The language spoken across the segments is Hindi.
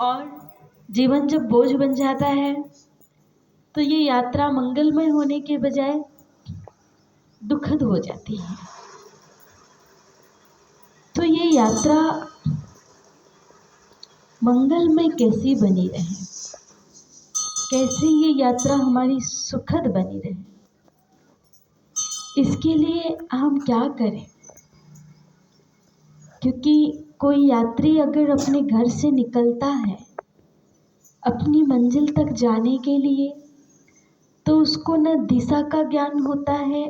और जीवन जब बोझ बन जाता है तो ये यात्रा मंगलमय होने के बजाय दुखद हो जाती है। तो ये यात्रा मंगलमय कैसी बनी रहे, कैसे ये यात्रा हमारी सुखद बनी रहे, इसके लिए हम क्या करें? क्योंकि कोई यात्री अगर अपने घर से निकलता है अपनी मंजिल तक जाने के लिए, तो उसको न दिशा का ज्ञान होता है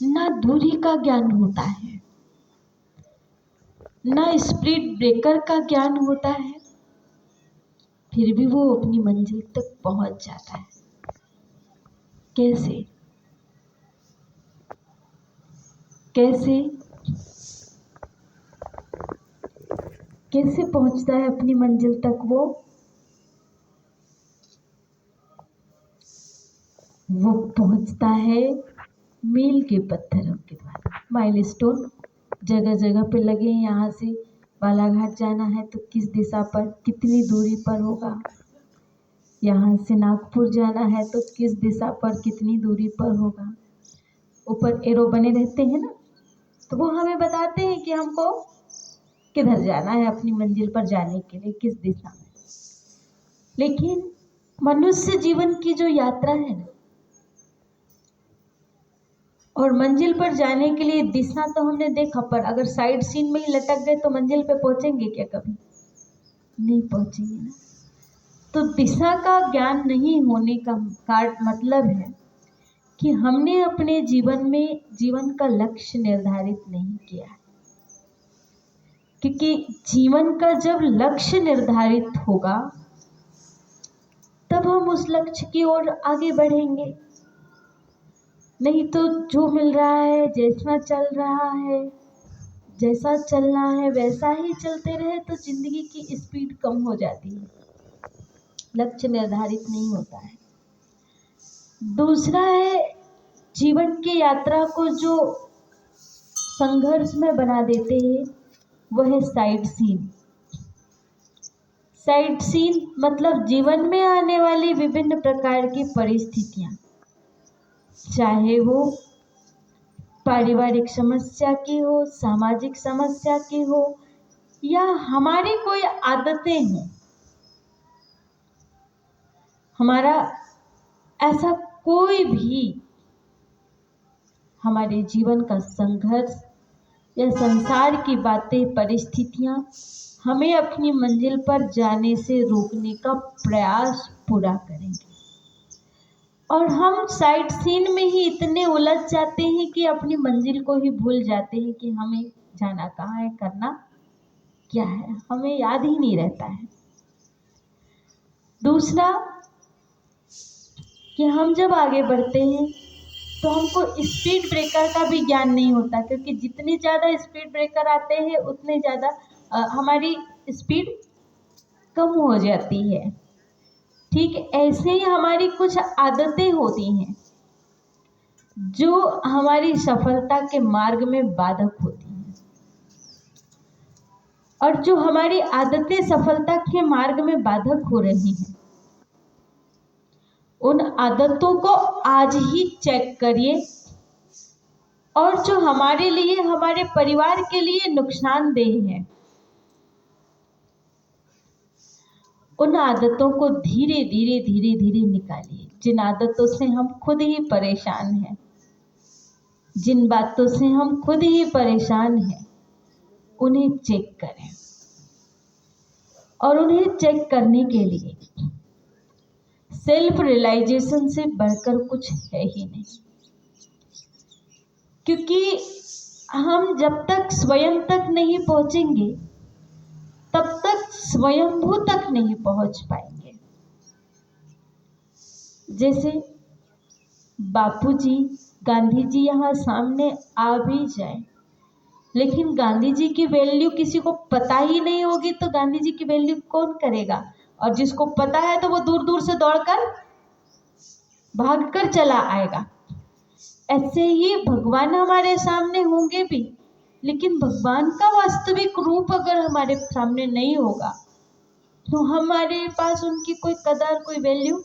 न दूरी का ज्ञान होता है, न स्पीड ब्रेकर का ज्ञान होता है, फिर भी वो अपनी मंजिल तक पहुंच जाता है। कैसे कैसे कैसे पहुंचता है अपनी मंजिल तक? वो पहुंचता है मील के पत्थरों के द्वारा। माइलस्टोन जगह जगह पे लगे। यहाँ से बालाघाट जाना है तो किस दिशा पर कितनी दूरी पर होगा, यहाँ से नागपुर जाना है तो किस दिशा पर कितनी दूरी पर होगा। ऊपर एरो बने रहते हैं ना, तो वो हमें बताते हैं कि हमको किधर जाना है अपनी मंजिल पर जाने के लिए, किस दिशा में। लेकिन मनुष्य जीवन की जो यात्रा है ना, और मंजिल पर जाने के लिए दिशा तो हमने देखा, पर अगर साइड सीन में ही लटक गए तो मंजिल पे पहुंचेंगे क्या? कभी नहीं पहुंचेंगे ना। तो दिशा का ज्ञान नहीं होने का मतलब है कि हमने अपने जीवन में जीवन का लक्ष्य निर्धारित नहीं किया है। क्योंकि जीवन का जब लक्ष्य निर्धारित होगा तब हम उस लक्ष्य की ओर आगे बढ़ेंगे। नहीं तो जो मिल रहा है, जैसा चल रहा है, जैसा चलना है वैसा ही चलते रहे तो जिंदगी की स्पीड कम हो जाती है, लक्ष्य निर्धारित नहीं होता है। दूसरा है, जीवन की यात्रा को जो संघर्ष में बना देते हैं वह है साइड सीन। साइड सीन मतलब जीवन में आने वाली विभिन्न प्रकार की परिस्थितियां, चाहे वो पारिवारिक समस्या की हो, सामाजिक समस्या की हो, या हमारी कोई आदतें हों, हमारा ऐसा कोई भी हमारे जीवन का संघर्ष या संसार की बातें, परिस्थितियां हमें अपनी मंजिल पर जाने से रोकने का प्रयास पूरा करेंगे। और हम साइड सीन में ही इतने उलझ जाते हैं कि अपनी मंजिल को ही भूल जाते हैं कि हमें जाना कहाँ है, करना क्या है, हमें याद ही नहीं रहता है। दूसरा कि हम जब आगे बढ़ते हैं तो हमको स्पीड ब्रेकर का भी ज्ञान नहीं होता, क्योंकि जितने ज़्यादा स्पीड ब्रेकर आते हैं उतने ज़्यादा हमारी स्पीड कम हो जाती है। ठीक ऐसे ही हमारी कुछ आदतें होती हैं जो हमारी सफलता के मार्ग में बाधक होती हैं, और जो हमारी आदतें सफलता के मार्ग में बाधक हो रही हैं, उन आदतों को आज ही चेक करिए, और जो हमारे लिए, हमारे परिवार के लिए नुकसानदेह है, उन आदतों को धीरे धीरे धीरे धीरे निकालिए। जिन आदतों से हम खुद ही परेशान हैं, जिन बातों से हम खुद ही परेशान हैं, उन्हें चेक करें। और उन्हें चेक करने के लिए सेल्फ रियलाइजेशन से बढ़कर कुछ है ही नहीं। क्योंकि हम जब तक स्वयं तक नहीं पहुंचेंगे तब तक स्वयंभू तक नहीं पहुंच पाएंगे। जैसे बापूजी, गांधी जी यहाँ सामने आ भी जाए, लेकिन गांधी जी की वैल्यू किसी को पता ही नहीं होगी तो गांधी जी की वैल्यू कौन करेगा? और जिसको पता है तो वो दूर दूर से दौड़कर भागकर चला आएगा। ऐसे ही भगवान हमारे सामने होंगे भी, लेकिन भगवान का वास्तविक रूप अगर हमारे सामने नहीं होगा तो हमारे पास उनकी कोई कदर, कोई वैल्यू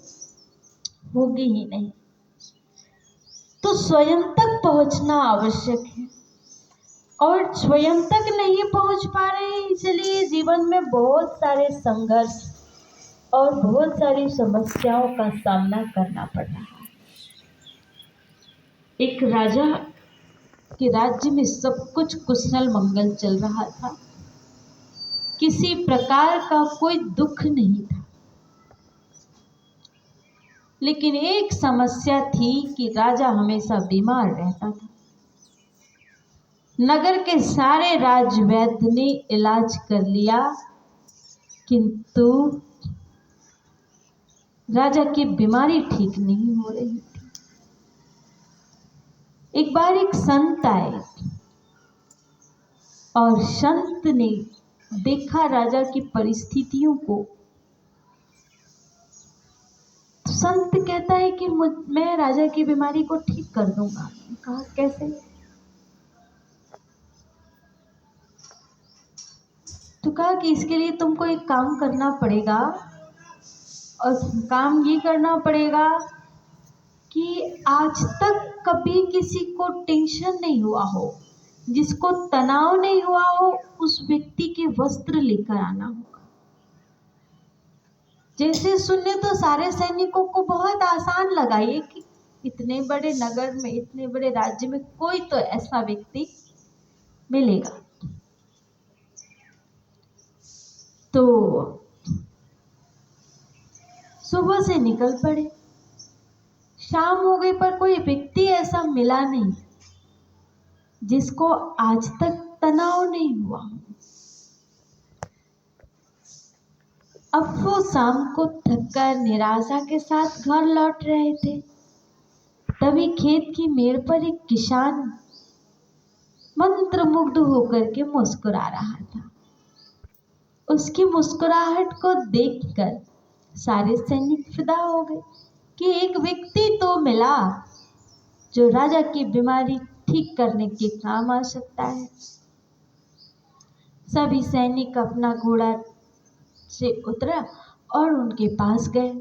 होगी ही नहीं। तो स्वयं तक पहुंचना आवश्यक है, और स्वयं तक नहीं पहुंच पा रहे, इसलिए जीवन में बहुत सारे संघर्ष और बहुत सारी समस्याओं का सामना करना पड़ रहा है। एक राजा के राज्य में सब कुछ कुशल मंगल चल रहा था, किसी प्रकार का कोई दुख नहीं था। लेकिन एक समस्या थी कि राजा हमेशा बीमार रहता था। नगर के सारे राजवैद्य ने इलाज कर लिया, किंतु राजा की बीमारी ठीक नहीं हो रही थी। एक बार एक संत आए और संत ने देखा राजा की परिस्थितियों को। तो संत कहता है कि मैं राजा की बीमारी को ठीक कर दूंगा। कहा कैसे? तो कहा कि इसके लिए तुमको एक काम करना पड़ेगा, और काम ये करना पड़ेगा कि आज तक कभी किसी को टेंशन नहीं हुआ हो, जिसको तनाव नहीं हुआ हो, उस व्यक्ति के वस्त्र लेकर आना होगा। जैसे सुनने तो सारे सैनिकों को बहुत आसान लगा, ये कि इतने बड़े नगर में, इतने बड़े राज्य में कोई तो ऐसा व्यक्ति मिलेगा। तो सुबह से निकल पड़े, शाम हो गई पर कोई व्यक्ति ऐसा मिला नहीं जिसको आज तक तनाव नहीं हुआ। अब वो शाम को थककर निराशा के साथ घर लौट रहे थे, तभी खेत की मेड़ पर एक किसान मंत्रमुग्ध होकर के मुस्कुरा रहा था। उसकी मुस्कुराहट को देखकर सारे सैनिक फिदा हो गए कि एक व्यक्ति तो मिला जो राजा की बीमारी ठीक करने के काम आ सकता है। सभी सैनिक अपना घोड़ा से उतरा और उनके पास गए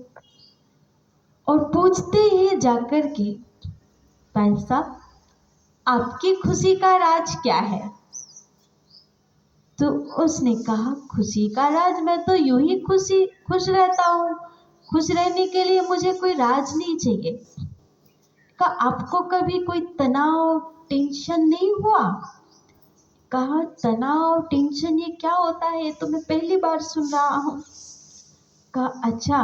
और पूछते ही जाकर के, भाई साहब आपकी खुशी का राज क्या है? तो उसने कहा, खुशी का राज, मैं तो यूं ही खुश रहता हूँ, खुश रहने के लिए मुझे कोई राज नहीं चाहिए। कहा आपको कभी कोई तनाव, टेंशन नहीं हुआ? कहा तनाव, टेंशन ये क्या होता है, ये तो मैं पहली बार सुन रहा हूँ। कहा अच्छा,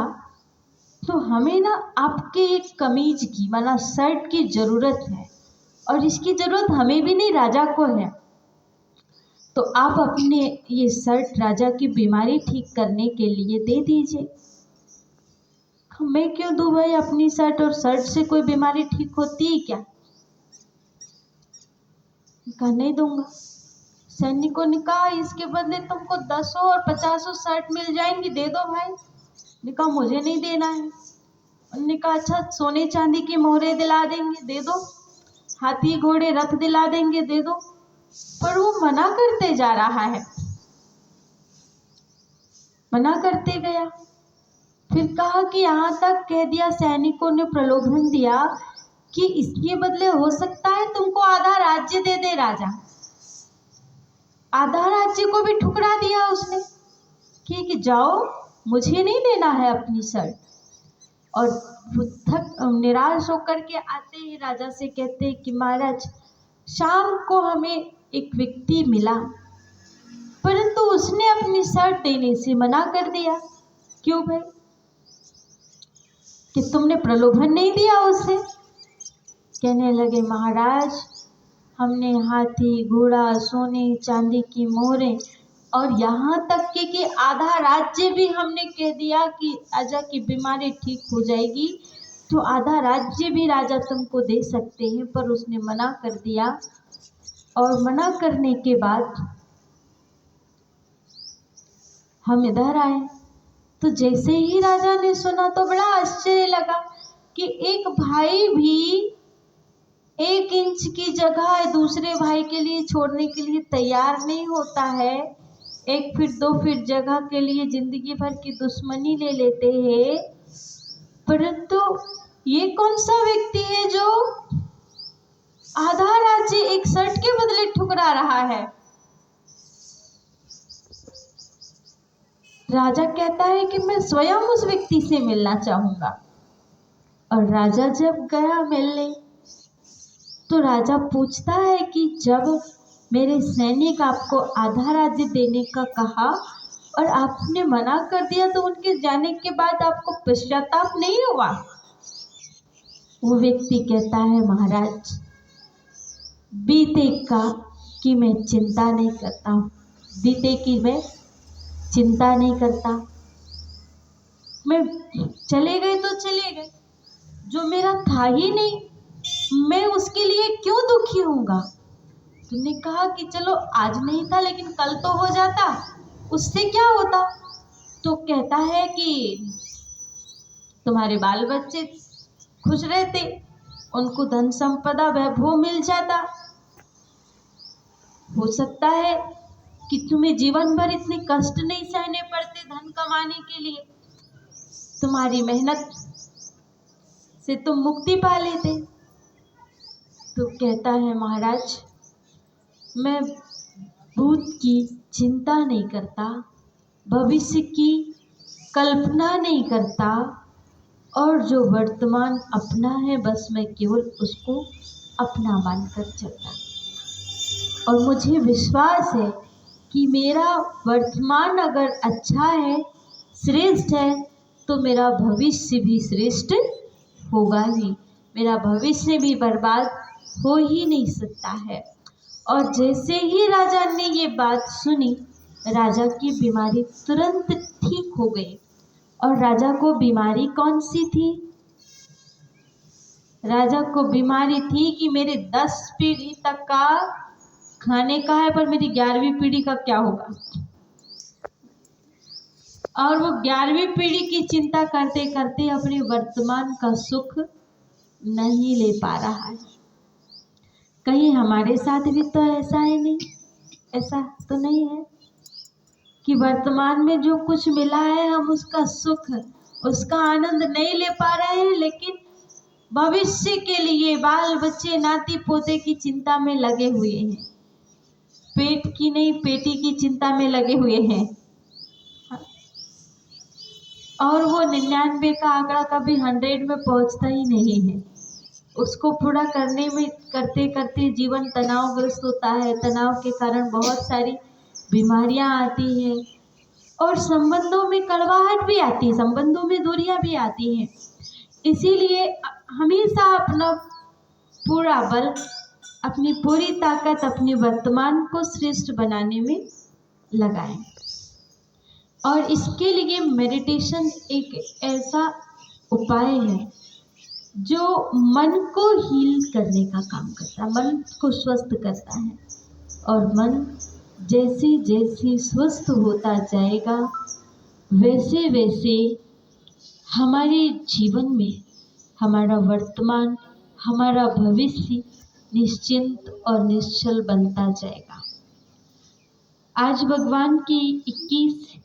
तो हमें ना आपके एक कमीज की, मतलब शर्ट की जरूरत है, और इसकी जरूरत हमें भी नहीं, राजा को है। तो आप अपने ये शर्ट राजा की बीमारी ठीक करने के लिए दे दीजिए। मैं क्यों दूं भाई अपनी शर्ट, और शर्ट से कोई बीमारी ठीक होती है क्या? कहा नहीं दूंगा। सैनिकों ने कहा इसके बदले तुमको 10 और 50 शर्ट मिल जाएंगी, दे दो भाई। ने कहा मुझे नहीं देना है। उन्होंने कहा अच्छा, सोने चांदी की मोहरे दिला देंगे, दे दो, हाथी घोड़े रथ दिला देंगे, दे दो। पर वो मना करते जा रहा है, मना करते गया। फिर कहा कि यहाँ तक कह दिया, सैनिकों ने प्रलोभन दिया कि इसके बदले हो सकता है तुमको आधा राज्य दे दे राजा। आधा राज्य को भी ठुकरा दिया उसने कि जाओ, मुझे नहीं देना है अपनी शर्ट। और निराश होकर के आते ही राजा से कहते कि महाराज शाम को हमें एक व्यक्ति मिला, परंतु उसने अपनी शर्ट देने से मना कर दिया। क्यों भाई? कि तुमने प्रलोभन नहीं दिया उसे? कहने लगे महाराज हमने हाथी घोड़ा, सोने चांदी की मोहरें, और यहाँ तक कि आधा राज्य भी हमने कह दिया कि राजा की बीमारी ठीक हो जाएगी तो आधा राज्य भी राजा तुमको दे सकते हैं, पर उसने मना कर दिया। और मना करने के बाद हम इधर आए, तो जैसे ही राजा ने सुना तो बड़ा आश्चर्य लगा कि एक भाई भी 1 इंच की जगह दूसरे भाई के लिए छोड़ने के लिए तैयार नहीं होता है। 1 फीट 2 फीट जगह के लिए जिंदगी भर की दुश्मनी ले लेते हैं। परंतु ये कौन सा व्यक्ति है जो आधा राज्य एक शर्ट के बदले ठुकरा रहा है? राजा कहता है कि मैं स्वयं उस व्यक्ति से मिलना चाहूंगा। और राजा जब गया मिलने, तो राजा पूछता है कि जब मेरे सैनिक आपको आधा राज्य देने का कहा और आपने मना कर दिया, तो उनके जाने के बाद आपको पश्चाताप नहीं हुआ? वो व्यक्ति कहता है, महाराज बीते का कि मैं चिंता नहीं करता हूँ, बीते की मैं चिंता नहीं करता। मैं चले गए तो चले गए, जो मेरा था ही नहीं, मैं उसके लिए क्यों दुखी होऊंगा? तुमने कहा कि चलो आज नहीं था लेकिन कल तो हो जाता, उससे क्या होता? तो कहता है कि तुम्हारे बाल बच्चे खुश रहते, उनको धन संपदा वैभव मिल जाता। हो सकता है कि तुम्हें जीवन भर इतने कष्ट नहीं सहने पड़ते धन कमाने के लिए, तुम्हारी मेहनत से तुम मुक्ति पा लेते। तो कहता है, महाराज मैं भूत की चिंता नहीं करता, भविष्य की कल्पना नहीं करता, और जो वर्तमान अपना है बस मैं केवल उसको अपना मानकर चलता। और मुझे विश्वास है कि मेरा वर्तमान अगर अच्छा है, श्रेष्ठ है, तो मेरा भविष्य भी श्रेष्ठ होगा ही, मेरा भविष्य भी बर्बाद हो ही नहीं सकता है। और जैसे ही राजा ने ये बात सुनी, राजा की बीमारी तुरंत ठीक हो गई। और राजा को बीमारी कौन सी थी? राजा को बीमारी थी कि मेरे 10 पीढ़ी तक का खाने का है, पर मेरी 11वीं पीढ़ी का क्या होगा? और वो 11वीं पीढ़ी की चिंता करते करते अपने वर्तमान का सुख नहीं ले पा रहा है। कहीं हमारे साथ भी तो ऐसा है नहीं? ऐसा तो नहीं है कि वर्तमान में जो कुछ मिला है हम उसका सुख, उसका आनंद नहीं ले पा रहे हैं, लेकिन भविष्य के लिए बाल बच्चे नाती पोते की चिंता में लगे हुए हैं, पेट की नहीं पेटी की चिंता में लगे हुए हैं। और वो 99 का आंकड़ा कभी 100 में पहुंचता ही नहीं है। उसको पूरा करने में करते करते जीवन तनावग्रस्त होता है, तनाव के कारण बहुत सारी बीमारियां आती हैं, और संबंधों में कड़वाहट भी आती है, संबंधों में दूरियां भी आती हैं। इसीलिए हमेशा अपना पूरा बल, अपनी पूरी ताकत अपने वर्तमान को श्रेष्ठ बनाने में लगाएं। और इसके लिए मेडिटेशन एक ऐसा उपाय है जो मन को हील करने का काम करता है, मन को स्वस्थ करता है। और मन जैसे जैसे स्वस्थ होता जाएगा, वैसे वैसे हमारे जीवन में हमारा वर्तमान, हमारा भविष्य निश्चिंत और निश्चल बनता जाएगा। आज भगवान की 21